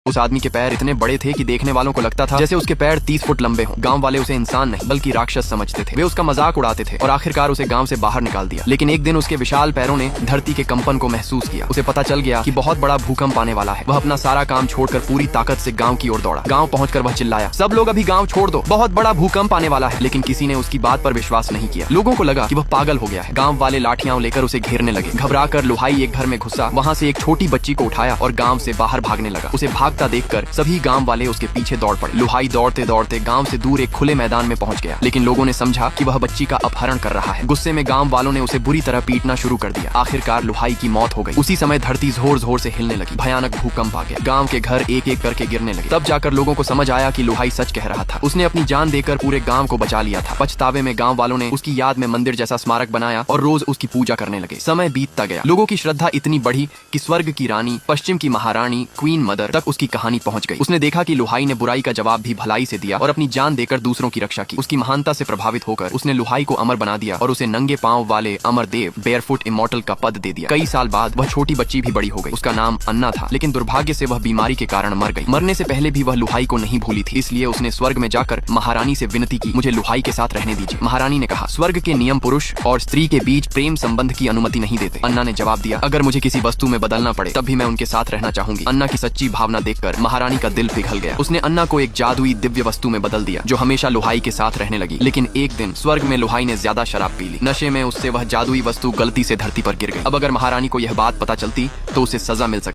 उस आदमी के पैर इतने बड़े थे कि देखने वालों को लगता था जैसे उसके पैर 30 फुट लंबे हों। गांव वाले उसे इंसान नहीं बल्कि राक्षस समझते थे। वे उसका मजाक उड़ाते थे और आखिरकार उसे गांव से बाहर निकाल दिया। लेकिन एक दिन उसके विशाल पैरों ने धरती के कंपन को महसूस किया। उसे पता चल गया कि बहुत बड़ा भूकंप आने वाला है। वह अपना सारा काम छोड़कर पूरी ताकत से गाँव की ओर दौड़ा। गाँव पहुंचकर वह चिल्लाया, सब लोग अभी गाँव छोड़ दो, बहुत बड़ा भूकंप आने वाला है। लेकिन किसी ने उसकी बात पर विश्वास नहीं किया। लोगों को लगा कि वह पागल हो गया है। गाँव वाले लाठियां लेकर उसे घेरने लगे। घबराकर लुहाई एक घर में घुसा, वहाँ से एक छोटी बच्ची को उठाया और गाँव से बाहर भागने लगा। उसे भागता देखकर सभी गांव वाले उसके पीछे दौड़ पड़े। लुहाई दौड़ते दौड़ते गांव से दूर एक खुले मैदान में पहुंच गया। लेकिन लोगों ने समझा कि वह बच्ची का अपहरण कर रहा है। गुस्से में गांव वालों ने उसे बुरी तरह पीटना शुरू कर दिया। आखिरकार लुहाई की मौत हो गई। उसी समय धरती जोर जोर से हिलने लगी। भयानक भूकंप आ गया। गांव के घर एक एक करके गिरने लगे। तब जाकर लोगों को समझ आया कि लुहाई सच कह रहा था। उसने अपनी जान देकर पूरे गांव को बचा लिया था। पछतावे में गांव वालों ने उसकी याद में मंदिर जैसा स्मारक बनाया और रोज उसकी पूजा करने लगे। समय बीतता गया। लोगों की श्रद्धा इतनी बढ़ी कि स्वर्ग की रानी, पश्चिम की महारानी, क्वीन मदर तक उसकी कहानी पहुंच गई। उसने देखा कि लुहाई ने बुराई का जवाब भी भलाई से दिया और अपनी जान देकर दूसरों की रक्षा की। उसकी महानता से प्रभावित होकर उसने लुहाई को अमर बना दिया और उसे नंगे पांव वाले अमर देव, बेयरफुट इमॉर्टल का पद दे दिया। कई साल बाद वह छोटी बच्ची भी बड़ी हो गई। उसका नाम अन्ना था। लेकिन दुर्भाग्य से वह बीमारी के कारण मर गई। मरने से पहले भी वह लुहाई को नहीं भूली थी। इसलिए उसने स्वर्ग में जाकर महारानी से विनती की, मुझे लुहाई के साथ रहने दीजिए। महारानी ने कहा, स्वर्ग के नियम पुरुष और स्त्री के बीच प्रेम संबंध की अनुमति नहीं देते। अन्ना ने जवाब दिया, अगर मुझे किसी वस्तु में बदलना पड़े तब भी मैं उनके साथ रहना चाहूंगी। अन्ना की सच्ची भावना देखकर महारानी का दिल पिघल गया। उसने अन्ना को एक जादुई दिव्य वस्तु में बदल दिया जो हमेशा लुहाई के साथ रहने लगी। लेकिन एक दिन स्वर्ग में लुहाई ने ज्यादा शराब पी ली। नशे में उससे वह जादुई वस्तु गलती से धरती पर गिर गई। अब अगर महारानी को यह बात पता चलती तो उसे सजा मिल सकती।